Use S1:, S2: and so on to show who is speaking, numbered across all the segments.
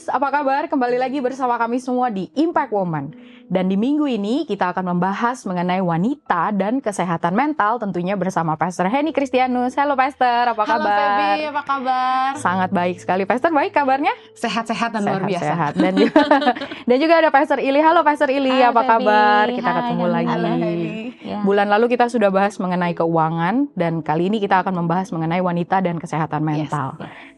S1: Guys, apa kabar? Kembali lagi bersama kami semua di Impact Woman. Dan di minggu ini kita akan membahas mengenai wanita dan kesehatan mental, tentunya bersama Pastor Henny Kristianus. Halo Pastor, apa kabar?
S2: Halo Feby, apa kabar?
S1: Sangat baik sekali. Pastor, baik kabarnya?
S2: Sehat-sehat dan luar biasa.
S1: Sehat. Dan juga ada Pastor Ili. Halo Pastor Ili,
S3: Halo,
S1: apa
S3: Feby.
S1: kabar? Kita ketemu
S3: Hai,
S1: lagi.
S2: Halo Henny.
S3: Ya.
S1: Bulan lalu kita sudah bahas mengenai keuangan, dan kali ini kita akan membahas mengenai wanita dan kesehatan mental.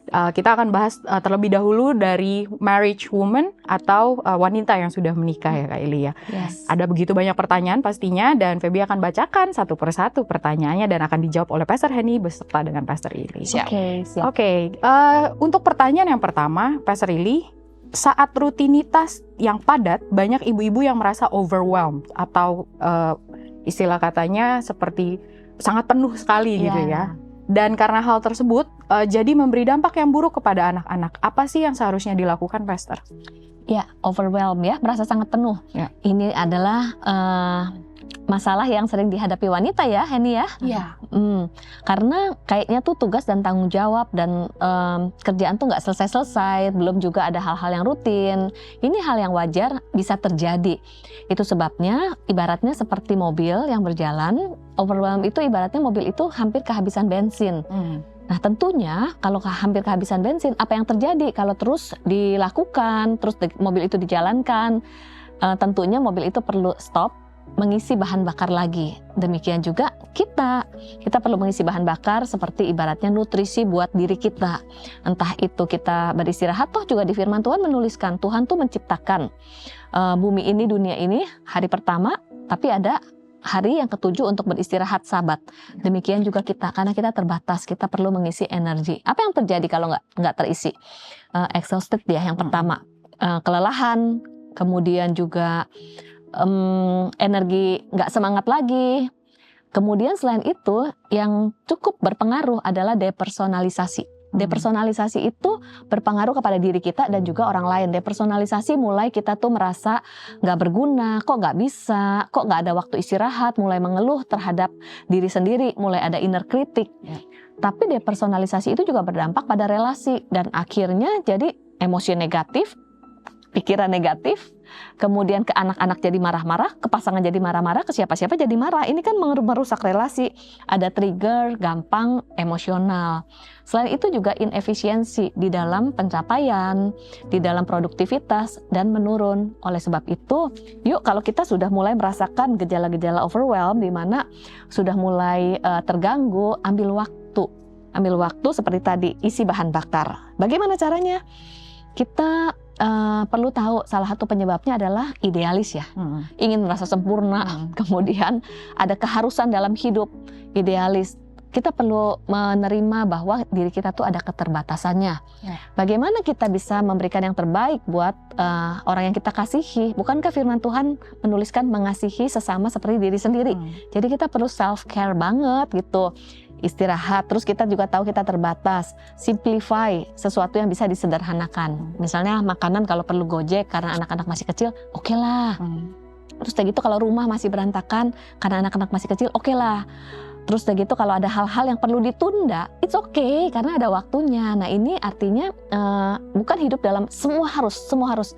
S1: Kita akan bahas terlebih dahulu dari marriage woman atau wanita yang sudah menikah ya Kak Ili ya.
S3: Yes.
S1: Ada begitu banyak pertanyaan pastinya, dan Feby akan bacakan satu persatu pertanyaannya dan akan dijawab oleh Pastor Henny beserta dengan Pastor Ili.
S2: Siap.
S3: Siap.
S1: Oke, untuk pertanyaan yang pertama, Pastor Ili, saat rutinitas yang padat, banyak ibu-ibu yang merasa overwhelmed atau istilah katanya seperti sangat penuh sekali gitu ya. Dan karena hal tersebut, jadi memberi dampak yang buruk kepada anak-anak. Apa sih yang seharusnya dilakukan, Pastor?
S3: Ya, overwhelmed ya, merasa sangat penuh.
S1: Ya.
S3: Ini adalah masalah yang sering dihadapi wanita ya, Henny ya.
S2: Iya.
S3: Karena kayaknya tuh tugas dan tanggung jawab dan kerjaan tuh nggak selesai-selesai, belum juga ada hal-hal yang rutin. Ini hal yang wajar bisa terjadi. Itu sebabnya ibaratnya seperti mobil yang berjalan, overwhelmed itu ibaratnya mobil itu hampir kehabisan bensin. Nah tentunya kalau hampir kehabisan bensin, apa yang terjadi kalau terus dilakukan, terus mobil itu dijalankan, tentunya mobil itu perlu stop, mengisi bahan bakar lagi. Demikian juga kita perlu mengisi bahan bakar seperti ibaratnya nutrisi buat diri kita. Entah itu kita beristirahat, toh juga di firman Tuhan menuliskan Tuhan tuh menciptakan bumi ini, dunia ini hari pertama, tapi ada hari yang ketujuh untuk beristirahat Sabat. Demikian juga kita, karena kita terbatas, kita perlu mengisi energi. Apa yang terjadi kalau nggak terisi? Exhausted ya yang pertama, kelelahan, kemudian juga energi nggak semangat lagi. Kemudian selain itu yang cukup berpengaruh adalah depersonalisasi. Depersonalisasi itu berpengaruh kepada diri kita dan juga orang lain. Depersonalisasi mulai kita tuh merasa nggak berguna, kok nggak bisa, kok nggak ada waktu istirahat, mulai mengeluh terhadap diri sendiri, mulai ada inner critic. Tapi depersonalisasi itu juga berdampak pada relasi dan akhirnya jadi emosi negatif, pikiran negatif, kemudian ke anak-anak jadi marah-marah, ke pasangan jadi marah-marah, ke siapa-siapa jadi marah. Ini kan merusak relasi. Ada trigger, gampang, emosional. Selain itu juga inefisiensi di dalam pencapaian, di dalam produktivitas, dan menurun. Oleh sebab itu, yuk kalau kita sudah mulai merasakan gejala-gejala overwhelm, di mana sudah mulai terganggu, ambil waktu. Ambil waktu seperti tadi, isi bahan bakar. Bagaimana caranya? Kita perlu tahu salah satu penyebabnya adalah idealis ya, ingin merasa sempurna, kemudian ada keharusan dalam hidup, idealis. Kita perlu menerima bahwa diri kita tuh ada keterbatasannya. Bagaimana kita bisa memberikan yang terbaik buat orang yang kita kasihi? Bukankah firman Tuhan menuliskan mengasihi sesama seperti diri sendiri? Jadi kita perlu self care banget gitu. Istirahat, terus kita juga tahu kita terbatas, simplify sesuatu yang bisa disederhanakan. Misalnya makanan kalau perlu Gojek karena anak-anak masih kecil, oke lah. Terus kayak gitu kalau rumah masih berantakan karena anak-anak masih kecil, oke lah. Terus kayak gitu kalau ada hal-hal yang perlu ditunda, it's okay karena ada waktunya. Nah ini artinya bukan hidup dalam semua harus.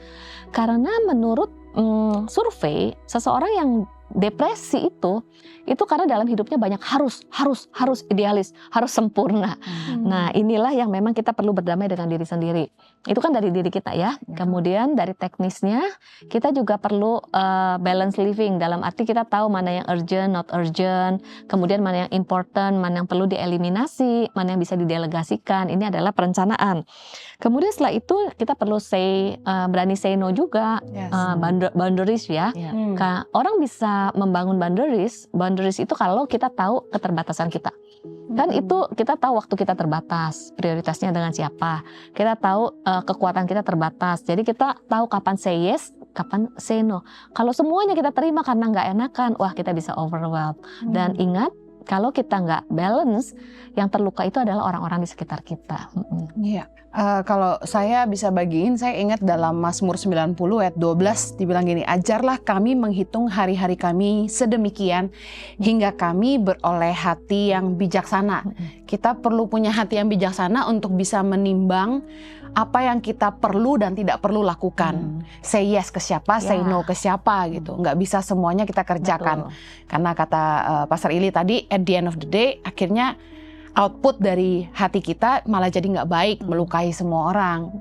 S3: Karena menurut survei, seseorang yang depresi itu karena dalam hidupnya banyak harus idealis, harus sempurna. Nah inilah yang memang kita perlu berdamai dengan diri sendiri. Itu kan dari diri kita ya. Kemudian dari teknisnya kita juga perlu balance living, dalam arti kita tahu mana yang urgent, not urgent, kemudian mana yang important, mana yang perlu dieliminasi, mana yang bisa didelegasikan. Ini adalah perencanaan. Kemudian setelah itu kita perlu berani say no juga, boundaries ya. Orang bisa membangun boundaries itu kalau kita tahu keterbatasan kita. Kan itu kita tahu waktu kita terbatas, prioritasnya dengan siapa. Kita tahu kekuatan kita terbatas. Jadi kita tahu kapan say yes, kapan say no. Kalau semuanya kita terima karena nggak enakan, wah kita bisa overwhelmed. Dan ingat, kalau kita nggak balance, yang terluka itu adalah orang-orang di sekitar kita.
S2: Iya. Kalau saya bisa bagiin, saya ingat dalam Mazmur 90 ayat 12 dibilang gini, ajarlah kami menghitung hari-hari kami sedemikian hingga kami beroleh hati yang bijaksana. Kita perlu punya hati yang bijaksana untuk bisa menimbang apa yang kita perlu dan tidak perlu lakukan. Say yes ke siapa, say no ke siapa gitu. Nggak bisa semuanya kita kerjakan.
S3: Betul.
S2: Karena kata Pastor Ili tadi, at the end of the day, akhirnya output dari hati kita malah jadi nggak baik, melukai semua orang.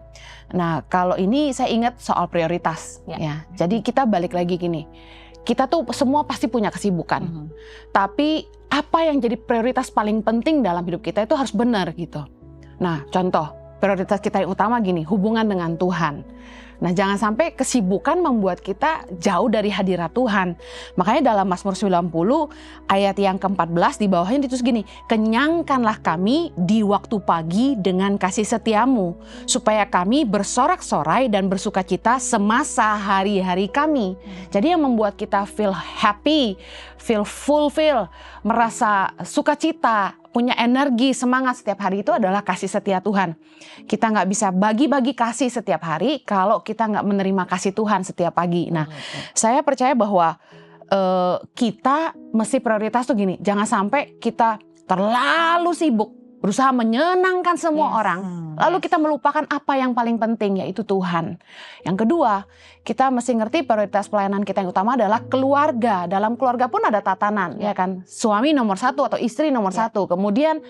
S2: Nah, kalau ini saya ingat soal prioritas. Ya. Jadi kita balik lagi gini, kita tuh semua pasti punya kesibukan. Tapi apa yang jadi prioritas paling penting dalam hidup kita itu harus benar gitu. Nah, contoh, prioritas kita yang utama gini, hubungan dengan Tuhan. Nah, jangan sampai kesibukan membuat kita jauh dari hadirat Tuhan. Makanya dalam Mazmur 90 ayat yang ke-14 di bawahnya ditulis gini, kenyangkanlah kami di waktu pagi dengan kasih setiamu, supaya kami bersorak-sorai dan bersukacita semasa hari-hari kami. Jadi yang membuat kita feel happy, feel fulfill, merasa sukacita, punya energi, semangat setiap hari itu adalah kasih setia Tuhan. Kita nggak bisa bagi-bagi kasih setiap hari kalau kita nggak menerima kasih Tuhan setiap pagi. Nah, saya percaya bahwa kita mesti prioritas tuh gini, jangan sampai kita terlalu sibuk berusaha menyenangkan semua orang, lalu kita melupakan apa yang paling penting, yaitu Tuhan. Yang kedua, kita mesti ngerti prioritas pelayanan kita yang utama adalah keluarga. Dalam keluarga pun ada tatanan, ya kan? Suami nomor 1 atau istri nomor 1, kemudian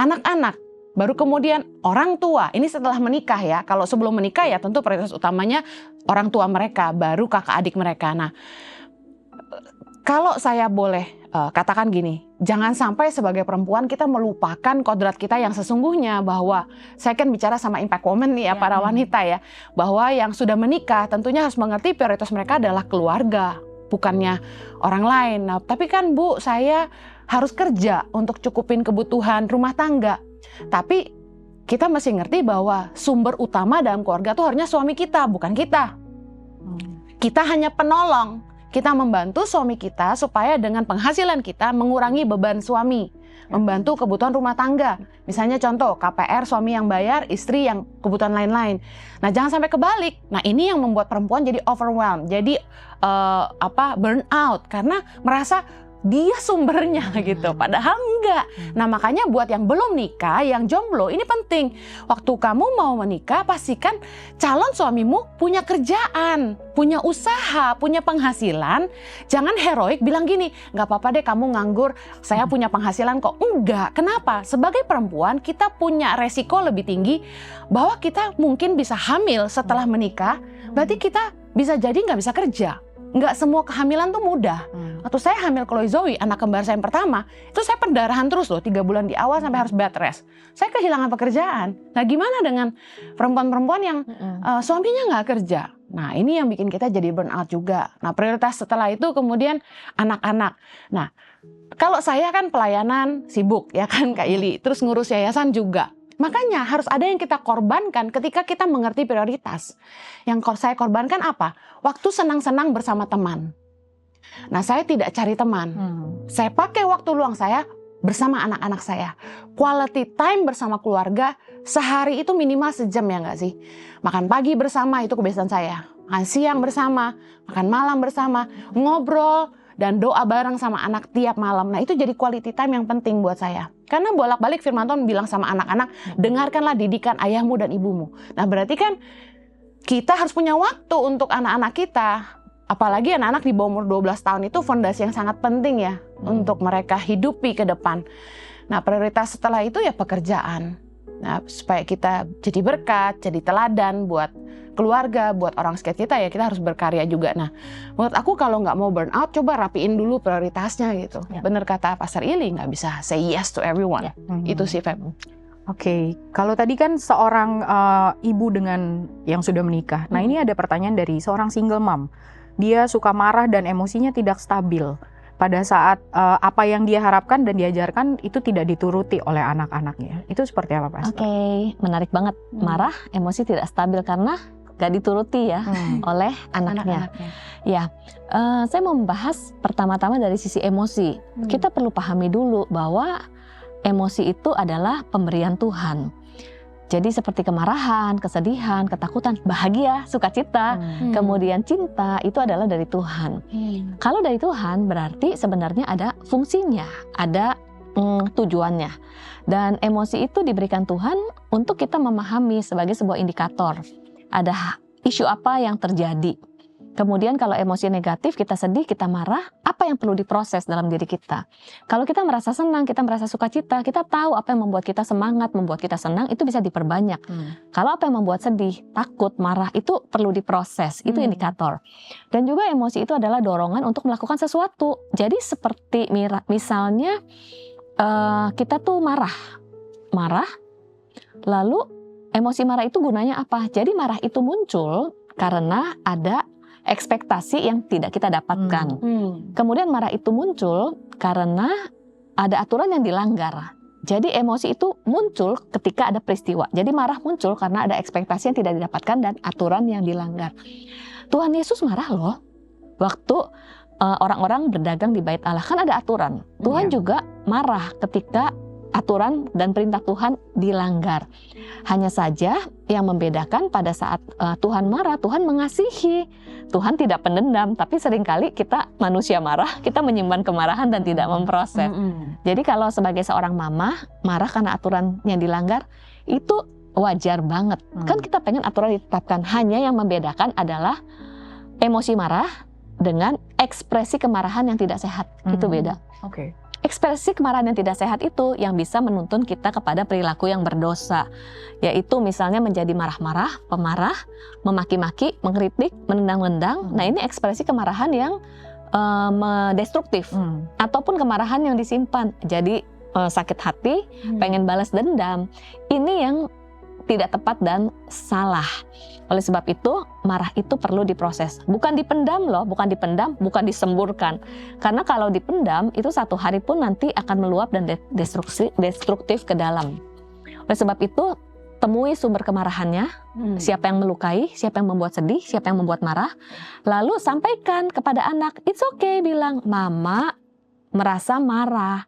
S2: anak-anak, baru kemudian orang tua. Ini setelah menikah ya. Kalau sebelum menikah ya tentu prioritas utamanya orang tua mereka, baru kakak adik mereka. Nah, kalau saya boleh katakan gini, jangan sampai sebagai perempuan kita melupakan kodrat kita yang sesungguhnya, bahwa saya kan bicara sama impact woman nih ya, para wanita ya, bahwa yang sudah menikah tentunya harus mengerti prioritas mereka adalah keluarga, bukannya orang lain. Nah, tapi kan Bu, saya harus kerja untuk cukupin kebutuhan rumah tangga. Tapi kita mesti ngerti bahwa sumber utama dalam keluarga itu harusnya suami kita, bukan kita. Kita hanya penolong. Kita membantu suami kita supaya dengan penghasilan kita mengurangi beban suami, membantu kebutuhan rumah tangga. Misalnya contoh KPR, suami yang bayar, istri yang kebutuhan lain-lain. Nah, jangan sampai kebalik. Nah, ini yang membuat perempuan jadi overwhelmed, jadi burn out karena merasa dia sumbernya gitu, padahal enggak. Nah, makanya buat yang belum nikah, yang jomblo, ini penting. Waktu kamu mau menikah, pastikan calon suamimu punya kerjaan, punya usaha, punya penghasilan. Jangan heroik bilang gini, nggak apa-apa deh kamu nganggur, saya punya penghasilan kok. Enggak, kenapa? Sebagai perempuan kita punya resiko lebih tinggi bahwa kita mungkin bisa hamil setelah menikah, berarti kita bisa jadi nggak bisa kerja. Nggak semua kehamilan tuh mudah. Waktu saya hamil Chloe Zoe, anak kembar saya yang pertama, itu saya pendarahan terus loh, 3 bulan di awal sampai harus bed rest. Saya kehilangan pekerjaan. Nah, gimana dengan perempuan-perempuan yang suaminya nggak kerja? Nah, ini yang bikin kita jadi burn out juga. Nah, prioritas setelah itu kemudian anak-anak. Nah, kalau saya kan pelayanan sibuk ya kan Kak Ili, terus ngurus yayasan juga. Makanya harus ada yang kita korbankan ketika kita mengerti prioritas. Yang saya korbankan apa? Waktu senang-senang bersama teman. Nah, saya tidak cari teman. Saya pakai waktu luang saya bersama anak-anak saya. Quality time bersama keluarga sehari itu minimal sejam ya nggak sih? Makan pagi bersama itu kebiasaan saya. Makan siang bersama, makan malam bersama, ngobrol, dan doa bareng sama anak tiap malam. Nah, itu jadi quality time yang penting buat saya. Karena bolak-balik firman Tuhan bilang sama anak-anak, dengarkanlah didikan ayahmu dan ibumu. Nah, berarti kan kita harus punya waktu untuk anak-anak kita. Apalagi anak-anak di bawah umur 12 tahun itu fondasi yang sangat penting ya untuk mereka hidupi ke depan. Nah, prioritas setelah itu ya pekerjaan. Nah, supaya kita jadi berkat, jadi teladan buat keluarga, buat orang sekitar kita, ya kita harus berkarya juga. Nah, menurut aku kalau nggak mau burn out, coba rapiin dulu prioritasnya gitu. Bener kata Pastor Ili, nggak bisa say yes to everyone. Itu sih, Feb.
S1: Oke, kalau tadi kan seorang ibu dengan yang sudah menikah. Nah, ini ada pertanyaan dari seorang single mom. Dia suka marah dan emosinya tidak stabil. Pada saat apa yang dia harapkan dan diajarkan itu tidak dituruti oleh anak-anaknya. Itu seperti apa, Pastor?
S3: Oke, menarik banget. Marah, emosi tidak stabil karena gak dituruti ya oleh anaknya. Ya, saya mau membahas pertama-tama dari sisi emosi. Kita perlu pahami dulu bahwa emosi itu adalah pemberian Tuhan. Jadi seperti kemarahan, kesedihan, ketakutan, bahagia, sukacita, kemudian cinta itu adalah dari Tuhan. Kalau dari Tuhan berarti sebenarnya ada fungsinya, ada tujuannya. Dan emosi itu diberikan Tuhan untuk kita memahami sebagai sebuah indikator. Ada isu apa yang terjadi. Kemudian kalau emosi negatif, kita sedih, kita marah, apa yang perlu diproses dalam diri kita. Kalau kita merasa senang, kita merasa sukacita, kita tahu apa yang membuat kita semangat, membuat kita senang, itu bisa diperbanyak. Kalau apa yang membuat sedih, takut, marah, itu perlu diproses, itu indikator. Dan juga emosi itu adalah dorongan untuk melakukan sesuatu. Jadi seperti misalnya kita tuh marah, lalu emosi marah itu gunanya apa? Jadi marah itu muncul karena ada ekspektasi yang tidak kita dapatkan. Kemudian marah itu muncul karena ada aturan yang dilanggar. Jadi emosi itu muncul ketika ada peristiwa. Jadi marah muncul karena ada ekspektasi yang tidak didapatkan dan aturan yang dilanggar. Tuhan Yesus marah loh waktu orang-orang berdagang di Bait Allah, kan ada aturan. Tuhan juga marah ketika aturan dan perintah Tuhan dilanggar. Hanya saja yang membedakan pada saat Tuhan marah, Tuhan mengasihi. Tuhan tidak pendendam, tapi seringkali kita manusia marah, kita menyimpan kemarahan dan tidak memproses. Jadi kalau sebagai seorang mama, marah karena aturan yang dilanggar, itu wajar banget. Kan kita pengen aturan ditetapkan, hanya yang membedakan adalah emosi marah dengan ekspresi kemarahan yang tidak sehat. Itu beda. Ekspresi kemarahan yang tidak sehat itu yang bisa menuntun kita kepada perilaku yang berdosa, yaitu misalnya menjadi marah-marah, pemarah, memaki-maki, mengkritik, menendang-nendang. Nah, ini ekspresi kemarahan yang destruktif, ataupun kemarahan yang disimpan. Jadi sakit hati, pengen balas dendam. Ini yang tidak tepat dan salah. Oleh sebab itu, marah itu perlu diproses. Bukan dipendam loh, bukan dipendam, bukan disemburkan. Karena kalau dipendam, itu satu hari pun nanti akan meluap dan destruktif ke dalam. Oleh sebab itu, temui sumber kemarahannya, siapa yang melukai, siapa yang membuat sedih, siapa yang membuat marah. Lalu sampaikan kepada anak, it's okay, bilang, mama merasa marah.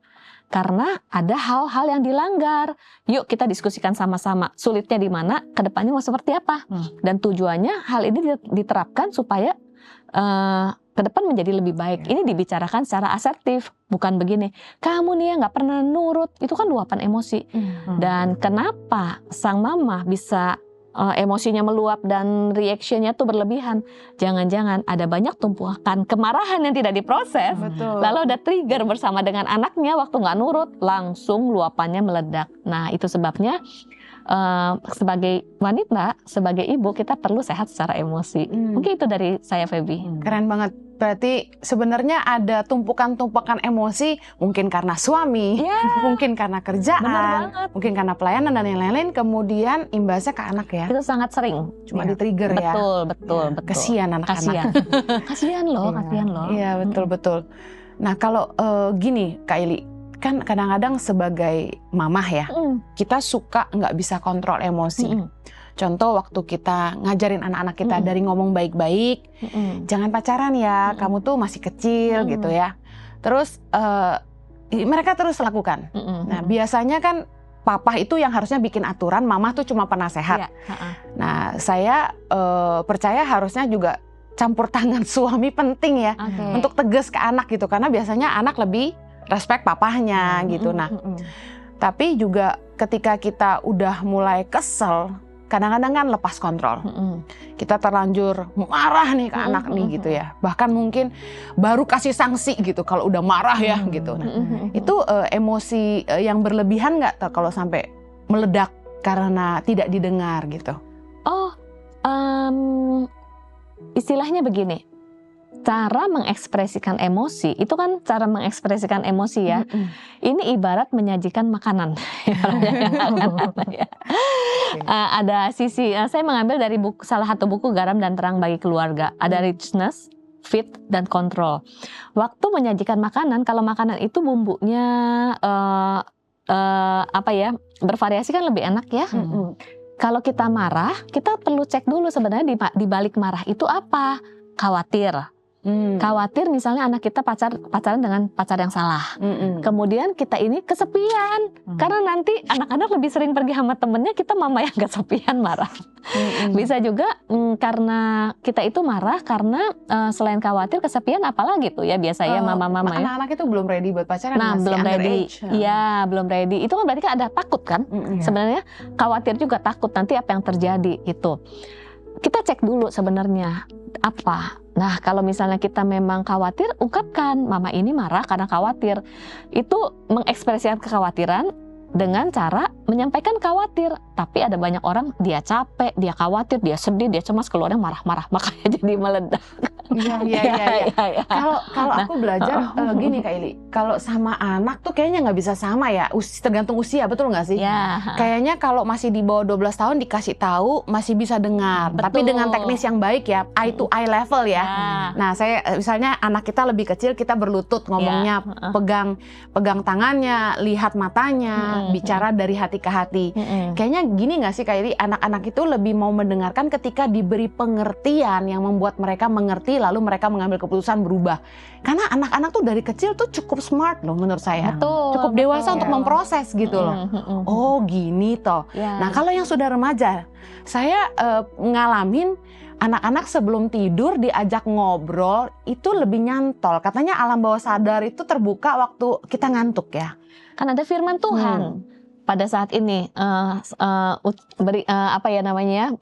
S3: Karena ada hal-hal yang dilanggar. Yuk kita diskusikan sama-sama. Sulitnya di mana, kedepannya mau seperti apa. Dan tujuannya hal ini diterapkan supaya ke depan menjadi lebih baik. Ini dibicarakan secara asertif. Bukan begini, kamu nih ya nggak pernah nurut. Itu kan luapan emosi. Dan kenapa sang mama bisa emosinya meluap dan reaksinya tuh berlebihan? Jangan-jangan ada banyak tumpukan kemarahan yang tidak diproses. Lalu ada trigger bersama dengan anaknya, waktu nggak nurut langsung luapannya meledak. Nah, itu sebabnya sebagai wanita, sebagai ibu, kita perlu sehat secara emosi. Mungkin itu dari saya, Feby.
S2: Keren banget. Berarti sebenarnya ada tumpukan-tumpukan emosi, mungkin karena suami, mungkin karena kerjaan, mungkin karena pelayanan dan yang lain-lain, kemudian imbasnya ke anak ya.
S3: Itu sangat sering.
S2: Cuma di-trigger ya.
S3: Betul.
S2: Kasihan anak-anak.
S3: Kasihan loh.
S2: Iya, betul. Nah, kalau gini, Kak Ili, kan kadang-kadang sebagai mamah ya, kita suka nggak bisa kontrol emosi. Contoh waktu kita ngajarin anak-anak kita dari ngomong baik-baik, jangan pacaran ya, kamu tuh masih kecil gitu ya. Terus mereka terus lakukan. Nah, biasanya kan papa itu yang harusnya bikin aturan, mama tuh cuma penasehat. Nah, saya percaya harusnya juga campur tangan suami penting ya, untuk tegas ke anak gitu, karena biasanya anak lebih respect papahnya gitu. Nah, tapi juga ketika kita udah mulai kesel, kadang-kadang kan lepas kontrol. Kita terlanjur marah nih ke anak nih gitu ya. Bahkan mungkin baru kasih sanksi gitu kalau udah marah ya gitu. Nah, itu emosi yang berlebihan nggak kalau sampai meledak karena tidak didengar gitu?
S3: Istilahnya begini. Cara mengekspresikan emosi, itu kan cara mengekspresikan emosi ya. Ini ibarat menyajikan makanan. Ada sisi, saya mengambil dari salah satu buku Garam dan Terang bagi Keluarga. Ada richness, fit, dan control. Waktu menyajikan makanan, kalau makanan itu bumbunya bervariasi kan lebih enak ya. Kalau kita marah, kita perlu cek dulu sebenarnya di balik marah itu apa. Khawatir, Khawatir misalnya anak kita pacaran dengan pacar yang salah. Kemudian kita ini kesepian karena nanti anak-anak lebih sering pergi sama temennya, kita mama yang kesepian marah. Bisa juga karena kita itu marah karena selain khawatir kesepian apalagi tuh ya biasanya mama-mama ya.
S2: Anak-anak itu belum ready buat pacaran,
S3: Nah,
S2: masih
S3: belum ready.
S2: underage.
S3: Iya, belum ready. Itu kan berarti kan ada takut kan? Sebenarnya khawatir juga, takut nanti apa yang terjadi gitu. Kita cek dulu sebenarnya apa. Nah, kalau misalnya kita memang khawatir, ungkapkan, mama ini marah karena khawatir. Itu mengekspresikan kekhawatiran dengan cara menyampaikan khawatir. Tapi ada banyak orang, dia capek, dia khawatir, dia sedih, dia cemas, keluarnya marah-marah, makanya jadi meledak.
S2: Iya. Kalau aku belajar gini Kak Ili, kalau sama anak tuh kayaknya nggak bisa sama ya, tergantung usia, betul nggak sih?
S3: Ya.
S2: Kayaknya kalau masih di bawah 12 tahun dikasih tahu masih bisa dengar,
S3: Betul.
S2: tapi dengan teknis yang baik ya, eye to eye level ya. Nah, saya misalnya anak kita lebih kecil, kita berlutut ngomongnya, pegang tangannya, lihat matanya, bicara dari hati ke hati. Kayaknya gini nggak sih Kak Ili, anak-anak itu lebih mau mendengarkan ketika diberi pengertian yang membuat mereka mengerti, lalu mereka mengambil keputusan berubah. Karena anak-anak tuh dari kecil tuh cukup smart loh menurut saya. Cukup dewasa untuk memproses gitu loh. Oh gini toh. Nah kalau yang sudah remaja, saya ngalamin anak-anak sebelum tidur diajak ngobrol itu lebih nyantol. Katanya alam bawah sadar itu terbuka waktu kita ngantuk ya.
S3: Kan ada firman Tuhan. Pada saat ini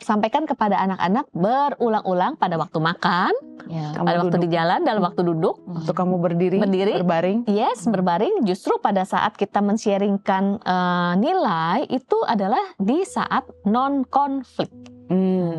S3: sampaikan kepada anak-anak berulang-ulang pada waktu makan, pada waktu di jalan, dalam waktu duduk,
S2: waktu kamu berdiri, berbaring.
S3: Yes, berbaring. Justru pada saat kita men-sharingkan nilai itu adalah di saat non-konflik.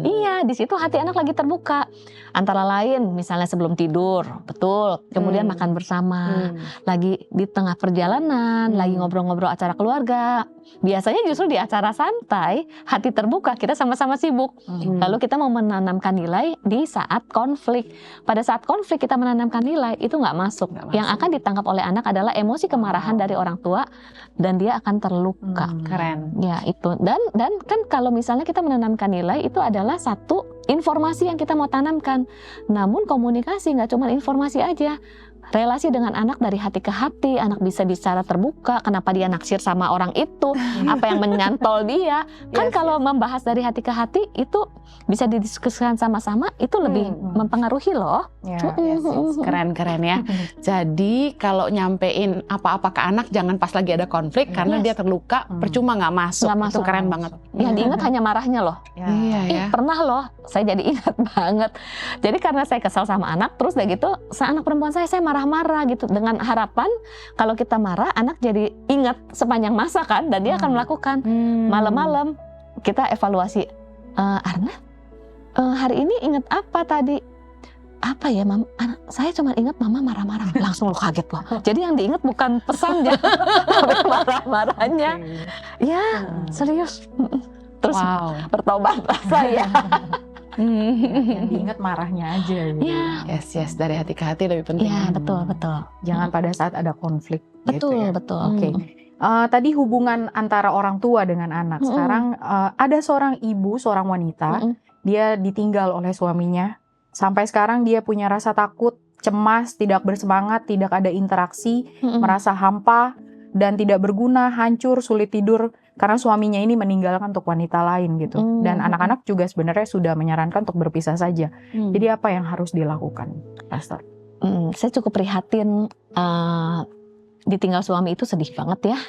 S3: Iya, di situ hati anak lagi terbuka. Antara lain, misalnya sebelum tidur, betul. Kemudian makan bersama, lagi di tengah perjalanan, lagi ngobrol-ngobrol acara keluarga. Biasanya justru di acara santai, hati terbuka, kita sama-sama sibuk. Lalu kita mau menanamkan nilai di saat konflik. Pada saat konflik kita menanamkan nilai, itu nggak masuk. Yang akan ditangkap oleh anak adalah emosi kemarahan dari orang tua, dan dia akan terluka.
S2: Keren.
S3: Ya itu. Dan kan kalau misalnya kita menanamkan nilai, itu adalah satu informasi yang kita mau tanamkan. Namun komunikasi nggak cuma informasi aja. Relasi dengan anak dari hati ke hati, anak bisa bicara terbuka, kenapa dia naksir sama orang itu, apa yang menyantol dia. Kan kalau membahas dari hati ke hati, itu bisa didiskusikan sama-sama, itu lebih mempengaruhi loh.
S2: Keren-keren ya. Jadi kalau nyampein apa-apa ke anak, jangan pas lagi ada konflik, karena dia terluka, percuma nggak masuk. Itu keren banget.
S3: Yang diingat hanya marahnya loh. Pernah loh, saya jadi ingat banget. Jadi karena saya kesal sama anak, terus udah gitu, anak perempuan saya marah-marah gitu, dengan harapan kalau kita marah anak jadi ingat sepanjang masa kan, dan dia akan melakukan. Malam-malam kita evaluasi, Arna hari ini ingat apa tadi? Apa ya Mam? Saya cuma ingat mama marah-marah. Langsung lo kaget loh. Jadi yang diingat bukan pesannya, tapi marah-marahnya. Ya serius. Terus bertobat saya.
S1: Yang diingat marahnya aja gitu.
S2: Yes, dari hati ke hati lebih penting.
S3: Iya, betul.
S1: Jangan pada saat ada konflik.
S3: Betul.
S1: Oke. Tadi hubungan antara orang tua dengan anak. Sekarang ada seorang ibu, seorang wanita, dia ditinggal oleh suaminya. Sampai sekarang dia punya rasa takut, cemas, tidak bersemangat, tidak ada interaksi, merasa hampa dan tidak berguna, hancur, sulit tidur karena suaminya ini meninggalkan untuk wanita lain gitu. Dan anak-anak juga sebenarnya sudah menyarankan untuk berpisah saja. Jadi apa yang harus dilakukan, Pastor?
S3: Saya cukup prihatin, ditinggal suami itu sedih banget ya.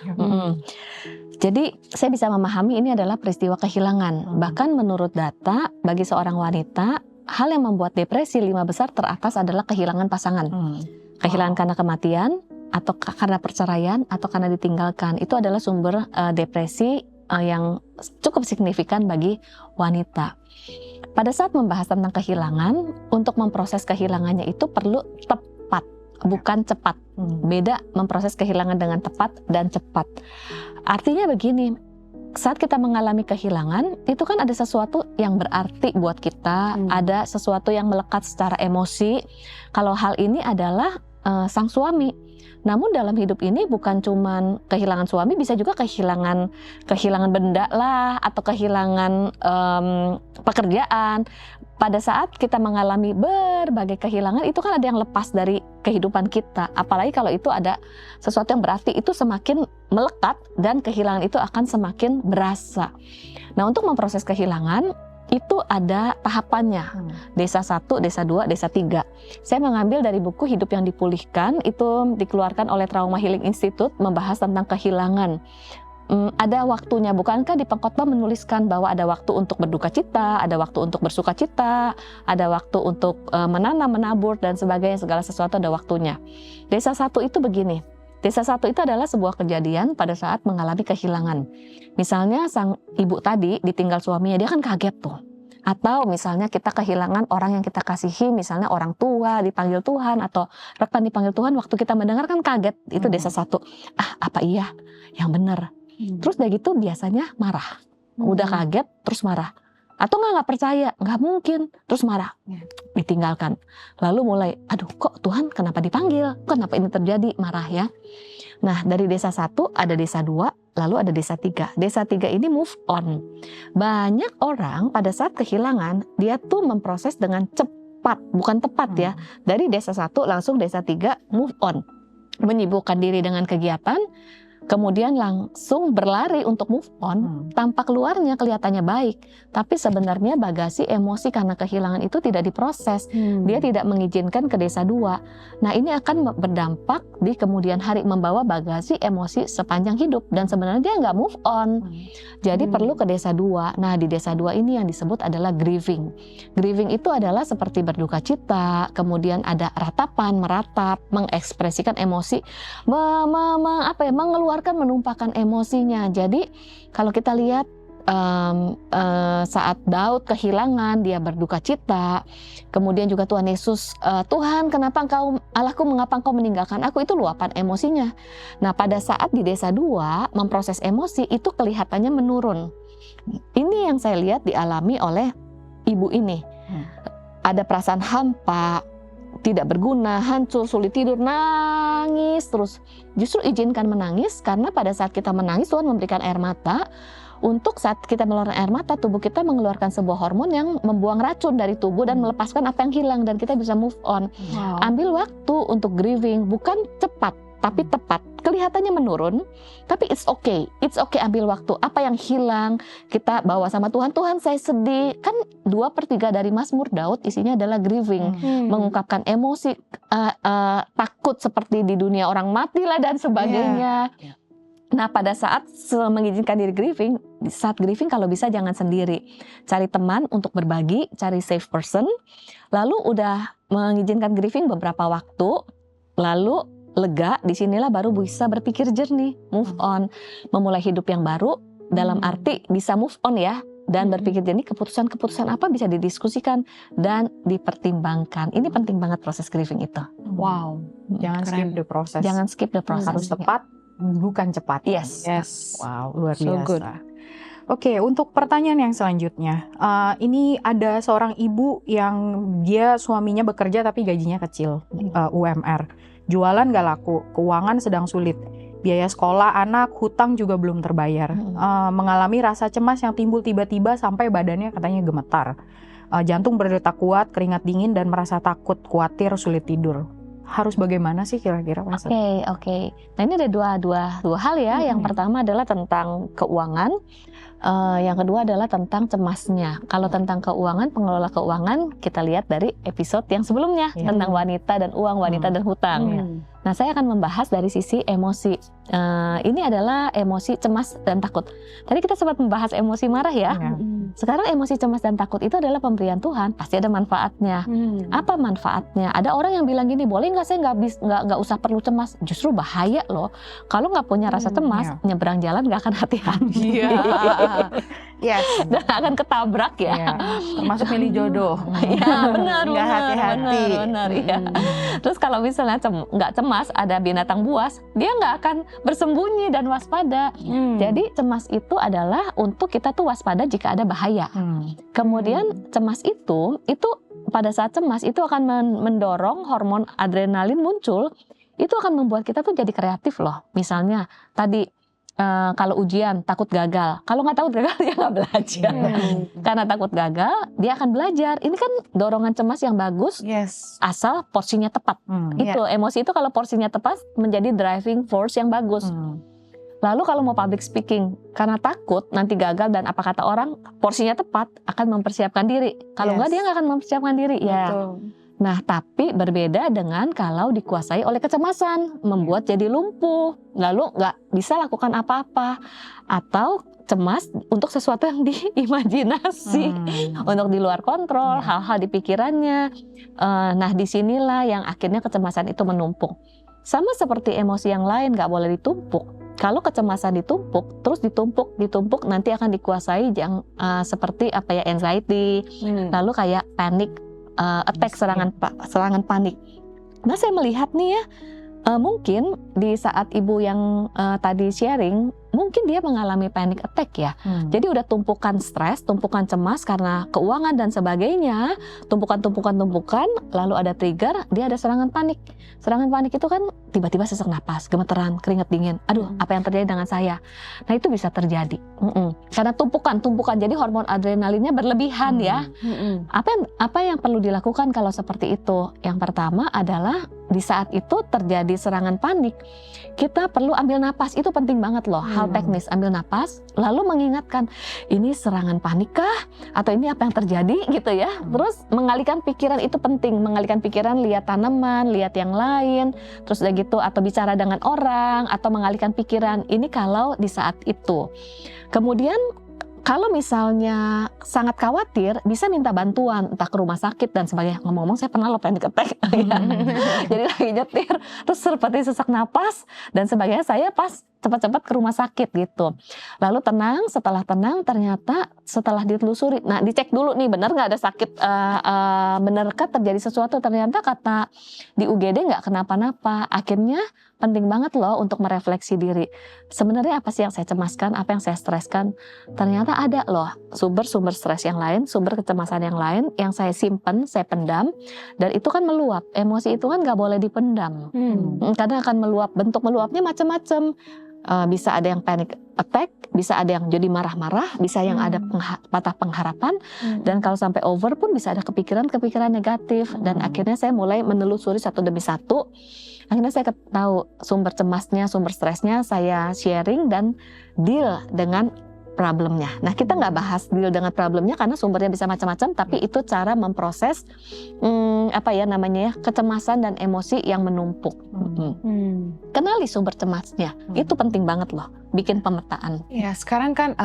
S3: Jadi saya bisa memahami ini adalah peristiwa kehilangan. Bahkan menurut data, bagi seorang wanita, hal yang membuat depresi 5 besar teratas adalah kehilangan pasangan. Kehilangan karena kematian, atau karena perceraian, atau karena ditinggalkan. Itu adalah sumber depresi yang cukup signifikan bagi wanita. Pada saat membahas tentang kehilangan, untuk memproses kehilangannya itu perlu tepat, bukan cepat. Beda memproses kehilangan dengan tepat dan cepat. Artinya begini, saat kita mengalami kehilangan, itu kan ada sesuatu yang berarti buat kita, ada sesuatu yang melekat secara emosi. Kalau hal ini adalah sang suami. Namun dalam hidup ini bukan cuman kehilangan suami, bisa juga kehilangan benda lah, atau kehilangan pekerjaan. pada saat kita mengalami berbagai kehilangan, itu kan ada yang lepas dari kehidupan kita. Apalagi kalau itu ada sesuatu yang berarti, itu semakin melekat dan kehilangan itu akan semakin berasa. Nah, untuk memproses kehilangan, itu ada tahapannya. Desa 1, desa 2, desa 3. Saya mengambil dari buku Hidup yang Dipulihkan, itu dikeluarkan oleh Trauma Healing Institute, membahas tentang kehilangan. Ada waktunya, bukankah di pengkhotbah menuliskan bahwa ada waktu untuk berduka cita, ada waktu untuk bersuka cita, ada waktu untuk menanam, menabur, dan sebagainya, segala sesuatu ada waktunya. Desa 1 itu begini, desa 1 itu adalah sebuah kejadian pada saat mengalami kehilangan. Misalnya sang ibu tadi ditinggal suaminya, dia kan kaget tuh. Atau misalnya kita kehilangan orang yang kita kasihi, misalnya orang tua dipanggil Tuhan, atau rekan dipanggil Tuhan, waktu kita mendengar kan kaget, itu desa 1. Apa iya? Yang benar. Terus udah gitu biasanya marah. Udah kaget terus marah. Atau nggak percaya, nggak mungkin, terus marah. Ditinggalkan. Lalu mulai, aduh kok Tuhan kenapa dipanggil? Kenapa ini terjadi? Marah ya. Nah, dari desa 1 ada desa 2, lalu ada desa 3. Desa 3 ini move on. Banyak orang pada saat kehilangan, dia tuh memproses dengan cepat, bukan tepat ya. Dari desa 1 langsung desa 3 move on. Menyibukkan diri dengan kegiatan, kemudian langsung berlari untuk move on. Tampak luarnya kelihatannya baik, tapi sebenarnya bagasi emosi karena kehilangan itu tidak diproses. Dia tidak mengizinkan ke desa 2. Nah, ini akan berdampak di kemudian hari, membawa bagasi emosi sepanjang hidup, dan sebenarnya dia nggak move on. Jadi perlu ke desa 2. Nah, di desa 2 ini yang disebut adalah grieving. Grieving itu adalah seperti berduka cita, kemudian ada ratapan, meratap, mengekspresikan emosi, mengeluarkan, menumpahkan emosinya. Jadi kalau kita lihat saat Daud kehilangan, dia berduka cita. Kemudian juga Tuhan Yesus, Tuhan kenapa engkau, Allahku mengapa engkau meninggalkan aku, itu luapan emosinya. Nah, pada saat di desa 2 memproses emosi itu kelihatannya menurun. Ini yang saya lihat dialami oleh ibu ini. Ada perasaan hampa, tidak berguna, hancur, sulit tidur, nangis terus. Justru izinkan menangis, karena pada saat kita menangis Tuhan memberikan air mata. Untuk saat kita mengeluarkan air mata, tubuh kita mengeluarkan sebuah hormon yang membuang racun dari tubuh dan melepaskan apa yang hilang, dan kita bisa move on. Ambil waktu untuk grieving, bukan cepat tapi tepat. Kelihatannya menurun, tapi it's okay. It's okay, ambil waktu. Apa yang hilang, kita bawa sama Tuhan. Tuhan, saya sedih. Kan 2/3 dari Mazmur Daud isinya adalah grieving. Mengungkapkan emosi, takut seperti di dunia orang mati lah dan sebagainya. Nah, pada saat mengizinkan diri grieving, saat grieving kalau bisa jangan sendiri. Cari teman untuk berbagi, cari safe person. Lalu udah mengizinkan grieving beberapa waktu, lalu lega, disinilah baru bisa berpikir jernih, move on, memulai hidup yang baru, dalam arti bisa move on ya, dan berpikir jernih, keputusan-keputusan apa bisa didiskusikan dan dipertimbangkan. Ini penting banget proses grieving itu.
S1: Wow, jangan skip the process.
S3: Jangan skip the process.
S1: Harus tepat, bukan cepat.
S3: Yes.
S1: Wow, luar
S2: So
S1: biasa.
S2: good.
S1: Oke, untuk pertanyaan yang selanjutnya, ini ada seorang ibu yang dia suaminya bekerja tapi gajinya kecil, UMR. Jualan gak laku, keuangan sedang sulit, biaya sekolah anak, hutang juga belum terbayar. Mengalami rasa cemas yang timbul tiba-tiba sampai badannya katanya gemetar. Jantung berdetak kuat, keringat dingin, dan merasa takut, khawatir, sulit tidur. Harus bagaimana sih kira-kira Pak?
S3: Oke. Nah, ini ada dua hal ya. Yang pertama adalah tentang keuangan. Yang kedua adalah tentang cemasnya. Kalau tentang keuangan, pengelola keuangan kita lihat dari episode yang sebelumnya tentang wanita dan uang, wanita dan hutang. Nah, saya akan membahas dari sisi emosi. Ini adalah emosi cemas dan takut. Tadi kita sempat membahas emosi marah ya. Sekarang emosi cemas dan takut itu adalah pemberian Tuhan. Pasti ada manfaatnya. Apa manfaatnya? Ada orang yang bilang gini, boleh nggak saya nggak usah perlu cemas? Justru bahaya loh. Kalau nggak punya rasa cemas, nyebrang jalan nggak akan hati-hati.
S2: Yes.
S3: Dan akan ketabrak ya.
S2: Termasuk milih jodoh.
S3: Ya, benar.
S2: Nggak hati-hati.
S3: Benar, ya. Terus kalau misalnya nggak cemas, ada binatang buas, dia nggak akan bersembunyi dan waspada. Jadi cemas itu adalah untuk kita tuh waspada jika ada bahaya. Kemudian cemas itu pada saat cemas itu akan mendorong hormon adrenalin muncul. Itu akan membuat kita tuh jadi kreatif loh. Misalnya tadi kalau ujian takut gagal. Kalau nggak takut gagal dia nggak belajar. Karena takut gagal dia akan belajar. Ini kan dorongan cemas yang bagus.
S2: Yes.
S3: Asal porsinya tepat. Itu emosi itu kalau porsinya tepat menjadi driving force yang bagus. Lalu kalau mau public speaking, karena takut nanti gagal dan apa kata orang, porsinya tepat akan mempersiapkan diri. Kalau nggak dia nggak akan mempersiapkan diri. Ya. Nah, tapi berbeda dengan kalau dikuasai oleh kecemasan, membuat jadi lumpuh, lalu nggak bisa lakukan apa-apa, atau cemas untuk sesuatu yang diimajinasi, untuk di luar kontrol, hal-hal di pikirannya. Nah, disinilah yang akhirnya kecemasan itu menumpuk. Sama seperti emosi yang lain, nggak boleh ditumpuk. Kalau kecemasan ditumpuk, terus ditumpuk, nanti akan dikuasai yang seperti anxiety, lalu kayak panic attack, serangan panik. Nah, saya melihat nih ya, mungkin di saat ibu yang tadi sharing, mungkin dia mengalami panic attack ya. Jadi udah tumpukan stres, tumpukan cemas karena keuangan dan sebagainya, tumpukan, lalu ada trigger, dia ada serangan panik. Serangan panik itu kan tiba-tiba sesak napas, gemeteran, keringat dingin. Aduh, apa yang terjadi dengan saya? Nah, itu bisa terjadi. Karena tumpukan, jadi hormon adrenalinnya berlebihan ya. Apa yang perlu dilakukan kalau seperti itu? Yang pertama adalah di saat itu terjadi serangan panik, kita perlu ambil napas. Itu penting banget loh. Hal teknis, ambil napas, lalu mengingatkan, ini serangan panik kah? Atau ini apa yang terjadi gitu ya. Terus mengalihkan pikiran itu penting. Mengalihkan pikiran, lihat tanaman, lihat yang lain, terus udah gitu, atau bicara dengan orang, atau mengalihkan pikiran. Ini kalau di saat itu. Kemudian kalau misalnya sangat khawatir, bisa minta bantuan, entah ke rumah sakit dan sebagainya. Ngomong-ngomong, saya pernah loh panic attack. Jadi lagi nyetir, terus seperti sesak napas dan sebagainya. Saya pas cepat-cepat ke rumah sakit gitu. Lalu tenang, setelah tenang ternyata setelah ditelusuri, nah dicek dulu nih benar nggak ada sakit, benarkah terjadi sesuatu. Ternyata kata di UGD nggak kenapa-napa. Akhirnya penting banget loh untuk merefleksi diri. Sebenarnya apa sih yang saya cemaskan, apa yang saya streskan? Ternyata ada loh sumber-sumber stres yang lain, sumber kecemasan yang lain yang saya simpen, saya pendam, dan itu kan meluap. Emosi itu kan nggak boleh dipendam, karena akan meluap. Bentuk meluapnya macam-macam. Bisa ada yang panic attack, bisa ada yang jadi marah-marah, bisa yang ada patah pengharapan, dan kalau sampai over pun bisa ada kepikiran-kepikiran negatif. Dan akhirnya saya mulai menelusuri satu demi satu. Akhirnya saya tahu sumber cemasnya, sumber stresnya, saya sharing dan deal dengan problemnya. Nah, kita nggak bahas deal dengan problemnya karena sumbernya bisa macam-macam, tapi itu cara memproses kecemasan dan emosi yang menumpuk. Kenali sumber cemasnya, itu penting banget loh. Bikin pemetaan.
S2: Ya, sekarang kan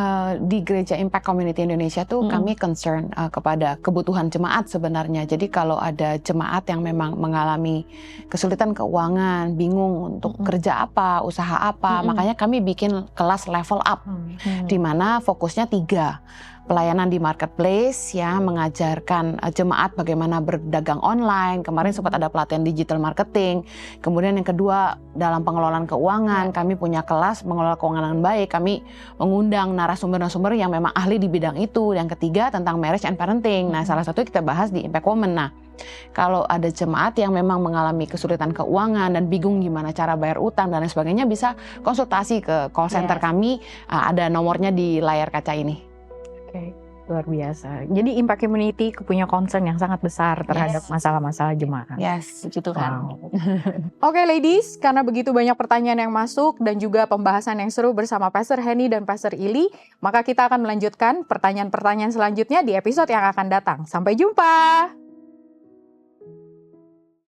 S2: di Gereja Impact Community Indonesia tuh kami concern kepada kebutuhan jemaat sebenarnya. Jadi kalau ada jemaat yang memang mengalami kesulitan keuangan, bingung untuk kerja apa, usaha apa, makanya kami bikin kelas level up, di mana fokusnya 3. Pelayanan di marketplace ya, mengajarkan jemaat bagaimana berdagang online. Kemarin sempat ada pelatihan digital marketing. Kemudian yang kedua, dalam pengelolaan keuangan, kami punya kelas mengelola keuangan dengan baik. Kami mengundang narasumber-narasumber yang memang ahli di bidang itu. Yang ketiga tentang marriage and parenting. Nah, salah satu kita bahas di Impact Women. Nah, kalau ada jemaat yang memang mengalami kesulitan keuangan dan bingung gimana cara bayar utang dan lain sebagainya, bisa konsultasi ke call center kami. Ada nomornya di layar kaca ini.
S1: Oke, luar biasa. Jadi Impact Community punya concern yang sangat besar terhadap masalah-masalah jemaat.
S2: Yes,
S3: Begitu kan.
S1: Wow. Oke ladies, karena begitu banyak pertanyaan yang masuk dan juga pembahasan yang seru bersama Pastor Henny dan Pastor Ili, maka kita akan melanjutkan pertanyaan-pertanyaan selanjutnya di episode yang akan datang. Sampai jumpa!